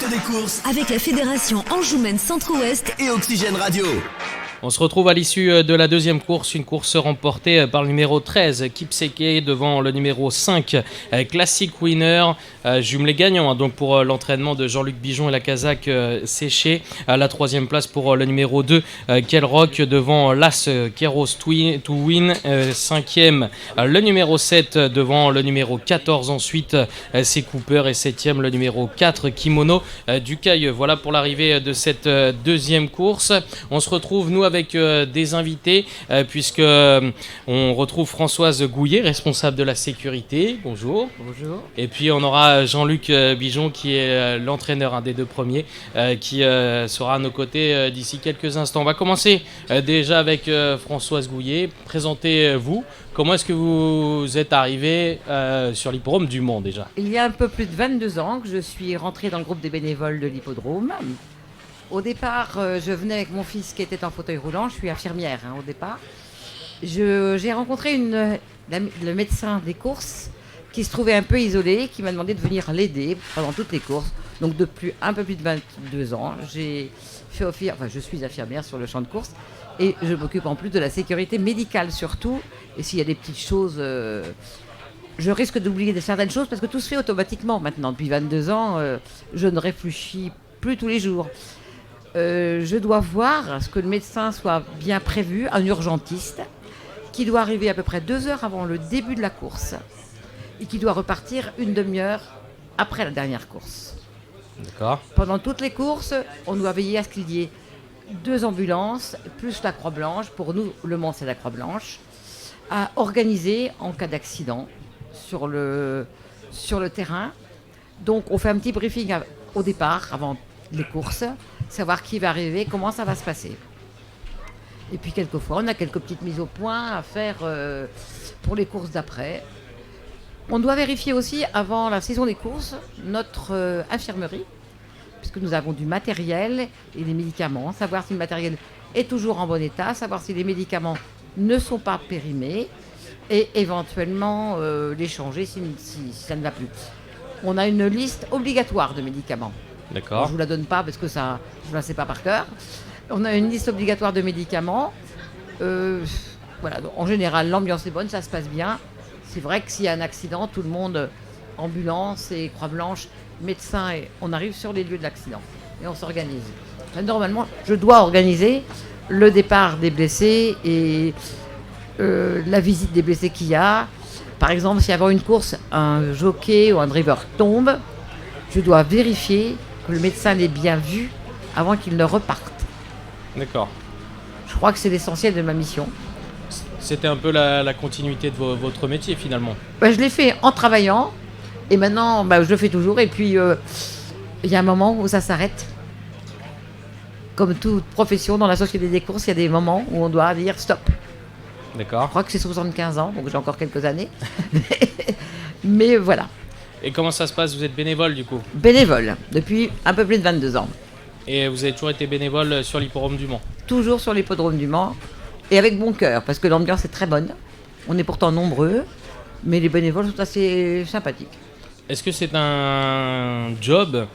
direct des courses avec la Fédération Anjoumen Centre-Ouest et Oxygène Radio. On se retrouve à l'issue de la deuxième course, une course remportée par le numéro 13, Kipseke, devant le numéro 5, Classic Winner, jumelé gagnant donc pour l'entraînement de Jean-Luc Bijon et la Kazakh Séché. La troisième place pour le numéro 2, Kelrock, devant l'As Keros to Win. Cinquième, le numéro 7, devant le numéro 14 ensuite, c'est Cooper, et septième, le numéro 4, Kimono Ducaille. Voilà pour l'arrivée de cette deuxième course. On se retrouve, nous, avec des invités, puisque on retrouve Françoise Gouillet, responsable de la sécurité. Bonjour. Bonjour. Et puis on aura Jean-Luc Bijon, qui est l'entraîneur, un des deux premiers, qui sera à nos côtés d'ici quelques instants. On va commencer déjà avec Françoise Gouillet. Présentez-vous. Comment est-ce que vous êtes arrivé sur l'hippodrome du Mans déjà ? Il y a un peu plus de 22 ans que je suis rentrée dans le groupe des bénévoles de l'hippodrome. Au départ, je venais avec mon fils qui était en fauteuil roulant. Je suis infirmière au départ. J'ai rencontré le médecin des courses qui se trouvait un peu isolé, qui m'a demandé de venir l'aider pendant toutes les courses. Donc depuis un peu plus de 22 ans, je suis infirmière sur le champ de course et je m'occupe en plus de la sécurité médicale surtout. Et s'il y a des petites choses, je risque d'oublier certaines choses parce que tout se fait automatiquement maintenant. Depuis 22 ans, je ne réfléchis plus tous les jours. Je dois voir à ce que le médecin soit bien prévu, un urgentiste, qui doit arriver à peu près 2 heures avant le début de la course et qui doit repartir une demi-heure après la dernière course. D'accord. Pendant toutes les courses, on doit veiller à ce qu'il y ait 2 ambulances, plus la Croix-Blanche, pour nous, Le Mans, c'est la Croix-Blanche, à organiser en cas d'accident sur le terrain. Donc, on fait un petit briefing au départ, avant les courses, savoir qui va arriver, comment ça va se passer. Et puis quelquefois, on a quelques petites mises au point à faire pour les courses d'après. On doit vérifier aussi, avant la saison des courses, notre infirmerie, puisque nous avons du matériel et des médicaments, savoir si le matériel est toujours en bon état, savoir si les médicaments ne sont pas périmés, et éventuellement les changer si ça ne va plus. On a une liste obligatoire de médicaments. D'accord. Je ne vous la donne pas parce que ça, je ne la sais pas par cœur. On a une liste obligatoire de médicaments. Voilà, donc, en général, l'ambiance est bonne, ça se passe bien. C'est vrai que s'il y a un accident, tout le monde, ambulance et Croix-Blanche, médecin, et on arrive sur les lieux de l'accident et on s'organise. Enfin, normalement, je dois organiser le départ des blessés et la visite des blessés qu'il y a. Par exemple, s'il y a une course, un jockey ou un driver tombe, je dois vérifier que le médecin l'ait bien vu avant qu'il ne reparte. D'accord. Je crois que c'est l'essentiel de ma mission. C'était un peu la continuité de votre métier finalement. Je l'ai fait en travaillant et maintenant je le fais toujours. Et puis il y a un moment où ça s'arrête. Comme toute profession dans la société des courses, il y a des moments où on doit dire stop. D'accord. Je crois que c'est 75 ans, donc j'ai encore quelques années. Mais voilà. Et comment ça se passe ? Vous êtes bénévole du coup ? Bénévole, depuis un peu plus de 22 ans. Et vous avez toujours été bénévole sur l'hippodrome du Mans ? Toujours sur l'hippodrome du Mans. Et avec bon cœur, parce que l'ambiance est très bonne. On est pourtant nombreux, mais les bénévoles sont assez sympathiques. Est-ce que c'est un job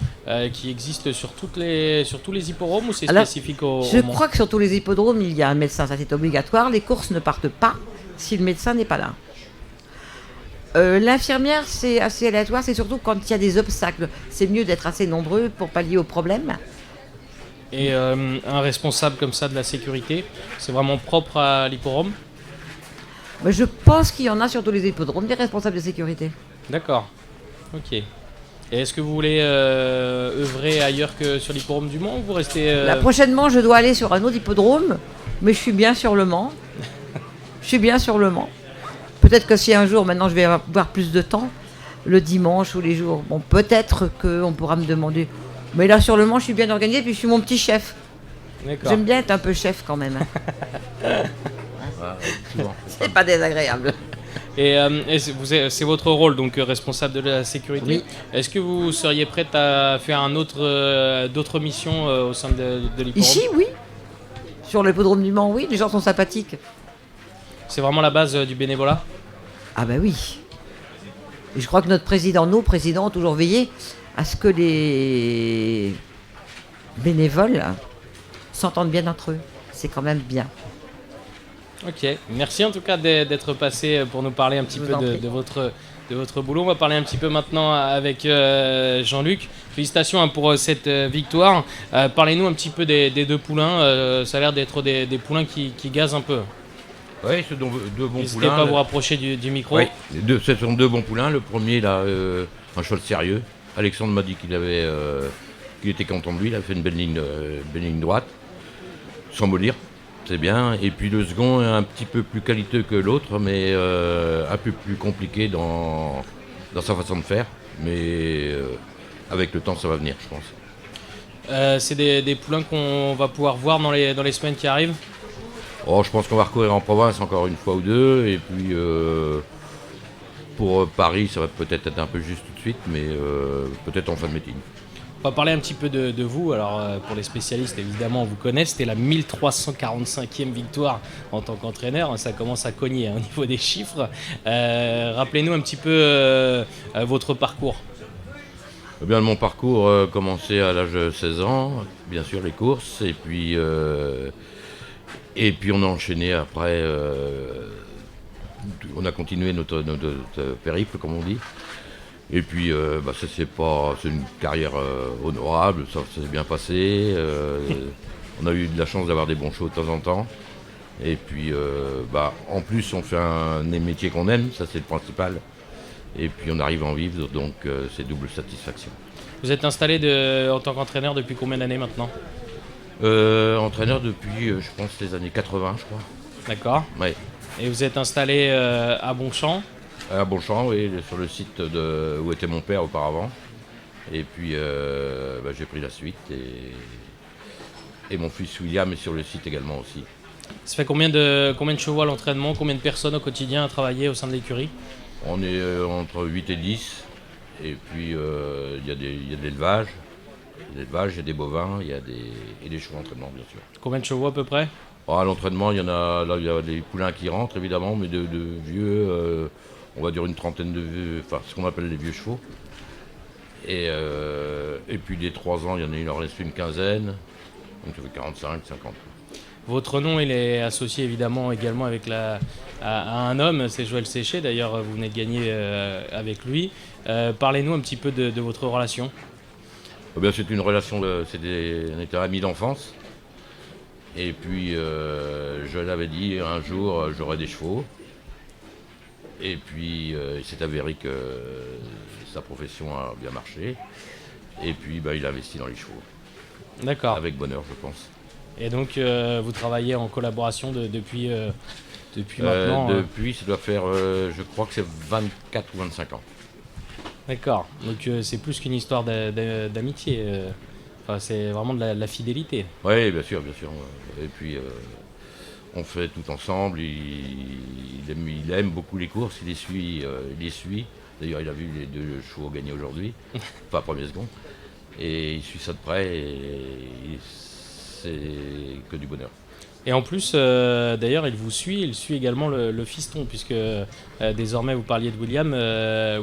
qui existe sur tous les hippodromes ou c'est spécifique au Mans ? Je crois que sur tous les hippodromes, il y a un médecin, ça c'est obligatoire. Les courses ne partent pas si le médecin n'est pas là. L'infirmière, c'est assez aléatoire, c'est surtout quand il y a des obstacles. C'est mieux d'être assez nombreux pour pallier aux problèmes. Et un responsable comme ça de la sécurité, c'est vraiment propre à l'hippodrome ? Je pense qu'il y en a sur tous les hippodromes, des responsables de sécurité. D'accord, ok. Et est-ce que vous voulez œuvrer ailleurs que sur l'hippodrome du Mans ou vous restez... Là, prochainement, je dois aller sur un autre hippodrome, mais je suis bien sur le Mans. Peut-être que si un jour, maintenant, je vais avoir plus de temps, le dimanche ou les jours, peut-être qu'on pourra me demander... Mais là, sur le Mans, je suis bien organisé, puis je suis mon petit chef. D'accord. J'aime bien être un peu chef quand même. C'est pas désagréable. Et c'est votre rôle, donc responsable de la sécurité. Oui. Est-ce que vous seriez prête à faire d'autres missions au sein de l'hippodrome ? Ici, oui. Sur l'hippodrome du Mans, oui, les gens sont sympathiques. C'est vraiment la base du bénévolat ? Ah oui. Et je crois que nos présidents ont toujours veillé à ce que les bénévoles s'entendent bien entre eux. C'est quand même bien. Ok, merci en tout cas d'être passé pour nous parler un petit Je vous peu en prie. de votre boulot. On va parler un petit peu maintenant avec Jean-Luc. Félicitations pour cette victoire. Parlez-nous un petit peu des deux poulains. Ça a l'air d'être des poulains qui gazent un peu. Oui, ce sont deux bons N'hésitez poulains. pas à vous rapprocher du micro. Oui, ce sont deux bons poulains. Le premier, là, un cheval sérieux. Alexandre m'a dit qu'il était content de lui. Il a fait une belle ligne droite, sans me dire. C'est bien. Et puis le second est un petit peu plus qualiteux que l'autre, mais un peu plus compliqué dans sa façon de faire. Mais avec le temps, ça va venir, je pense. C'est des poulains qu'on va pouvoir voir dans les semaines qui arrivent. Oh, je pense qu'on va recourir en province encore une fois ou deux. Et puis pour Paris, ça va peut-être être un peu juste tout de suite, mais peut-être en fin de meeting. On va parler un petit peu de vous. Alors, pour les spécialistes, évidemment, on vous connaît. C'était la 1345e victoire en tant qu'entraîneur. Ça commence à cogner au niveau des chiffres. Rappelez-nous un petit peu votre parcours. Eh bien, mon parcours commençait à l'âge de 16 ans, bien sûr, les courses. Et puis on a enchaîné après. On a continué notre périple, comme on dit. Et puis, c'est une carrière honorable, ça s'est bien passé. On a eu de la chance d'avoir des bons shows de temps en temps. Et puis, en plus, on fait un métier qu'on aime, ça c'est le principal. Et puis, on arrive à en vivre, donc c'est double satisfaction. Vous êtes installé en tant qu'entraîneur depuis combien d'années maintenant? Entraîneur depuis, je pense, les années 80, je crois. D'accord. Ouais. Et vous êtes installé à Bonchamp? À Bonchamp, oui, sur le site où était mon père auparavant. Et puis j'ai pris la suite et mon fils William est sur le site également aussi. Ça fait combien de chevaux à l'entraînement? Combien de personnes au quotidien à travailler au sein de l'écurie? On est entre 8 et 10. Et puis il y a de l'élevage. Il y a des bovins, et des chevaux d'entraînement bien sûr. Combien de chevaux à peu près? À l'entraînement, il y a des poulains qui rentrent évidemment, mais de vieux, on va dire une trentaine de vieux, enfin ce qu'on appelle les vieux chevaux. Et puis des 3 ans, il en reste une quinzaine, donc ça fait 45, 50. Votre nom, il est associé évidemment également à un homme, c'est Joël Séché. D'ailleurs, vous venez de gagner avec lui. Parlez-nous un petit peu de votre relation. Eh bien, c'est une relation, on était amis d'enfance. Et puis, je l'avais dit, un jour, j'aurai des chevaux. Et puis, il s'est avéré que sa profession a bien marché. Et puis, il a investi dans les chevaux. D'accord. Avec bonheur, je pense. Et donc, vous travaillez en collaboration depuis maintenant Depuis, ça doit faire, je crois que c'est 24 ou 25 ans. D'accord. Donc, c'est plus qu'une histoire d'amitié. Enfin, c'est vraiment de la fidélité. Oui, bien sûr, bien sûr. Et puis, on fait tout ensemble. Il aime beaucoup les courses, il les suit. D'ailleurs, il a vu les 2 chevaux gagner aujourd'hui, pas premier second. Et il suit ça de près et c'est que du bonheur. Et en plus, d'ailleurs, il suit également le fiston, puisque désormais vous parliez de William,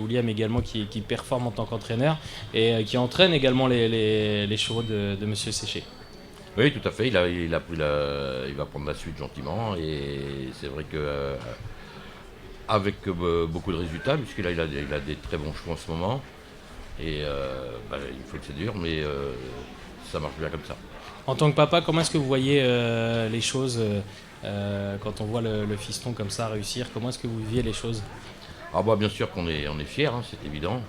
William également qui performe en tant qu'entraîneur et qui entraîne également les chevaux de Monsieur Séché. Oui, tout à fait. Il va prendre la suite gentiment et c'est vrai que avec beaucoup de résultats, puisque là il a des très bons chevaux en ce moment. Et il faut que c'est dur, mais ça marche bien comme ça. En tant que papa, comment est-ce que vous voyez les choses quand on voit le fiston comme ça réussir? Comment est-ce que vous viviez les choses? Bien sûr qu'on est fiers, hein, c'est évident.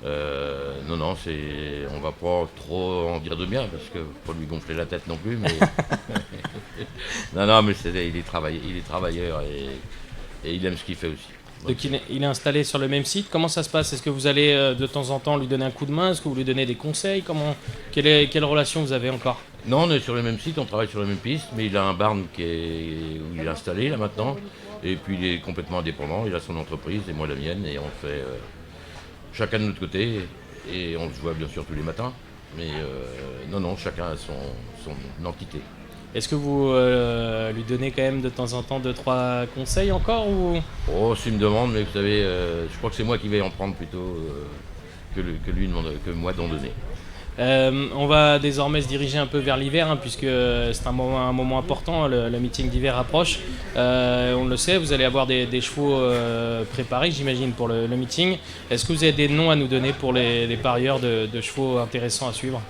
Non, on va pas trop en dire de bien, parce que faut pas lui gonfler la tête non plus, mais non, mais il est travailleur et il aime ce qu'il fait aussi. Donc il est installé sur le même site. Comment ça se passe? Est-ce que vous allez de temps en temps lui donner un coup de main? Est-ce que vous lui donnez des conseils? Quelle relation vous avez encore? Non, on est sur le même site, on travaille sur la même piste, mais il a un barn où il est installé là maintenant. Et puis il est complètement indépendant, il a son entreprise et moi la mienne, et on fait chacun de notre côté, et on se voit bien sûr tous les matins. Mais non, chacun a son entité. Est-ce que vous lui donnez quand même de temps en temps 2-3 conseils encore ou... Oh, s'il me demande, mais vous savez, je crois que c'est moi qui vais en prendre plutôt que moi d'en donner. On va désormais se diriger un peu vers l'hiver, hein, puisque c'est un moment important, le meeting d'hiver approche. On le sait, vous allez avoir des chevaux préparés, j'imagine, pour le meeting. Est-ce que vous avez des noms à nous donner pour les parieurs de chevaux intéressants à suivre?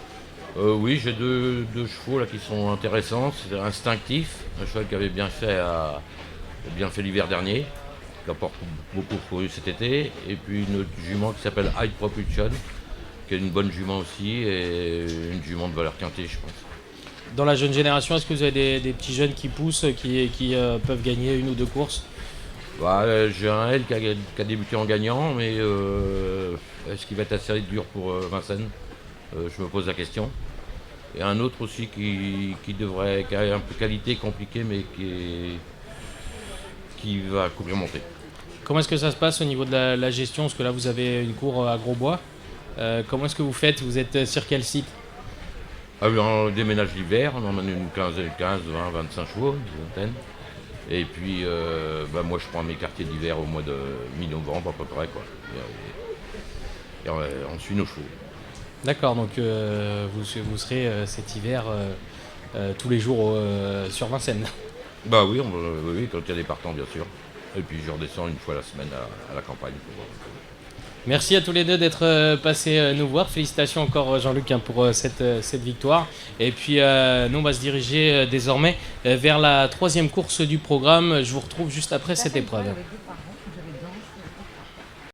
Oui, j'ai deux chevaux là qui sont intéressants. C'est Instinctif, un cheval qui avait bien fait l'hiver dernier, qui apporte beaucoup couru cet été. Et puis une autre jument qui s'appelle High Propulsion, qui est une bonne jument aussi, et une jument de valeur quintée, je pense. Dans la jeune génération, est-ce que vous avez des petits jeunes qui poussent, qui peuvent gagner une ou deux courses? J'ai un L qui a débuté en gagnant, mais est-ce qu'il va être assez dur pour Vincennes? Je me pose la question. Et un autre aussi qui a un peu qualité, compliqué, mais qui va courir monter. Comment est-ce que ça se passe au niveau de la gestion? Parce que là, vous avez une cour à Grosbois. Comment est-ce que vous faites? Vous êtes sur quel site? On déménage l'hiver, on emmène une 15, 20, 25 chevaux, une vingtaine. Et puis, moi, je prends mes quartiers d'hiver au mois de mi-novembre à peu près, quoi. Et on suit nos chevaux. D'accord, donc vous serez cet hiver tous les jours sur Vincennes. Oui, oui, quand il y a des partants, bien sûr. Et puis je redescends une fois la semaine à la campagne. Merci à tous les deux d'être passés nous voir. Félicitations encore Jean-Luc pour cette victoire. Et puis nous on va se diriger désormais vers la troisième course du programme. Je vous retrouve juste après cette épreuve.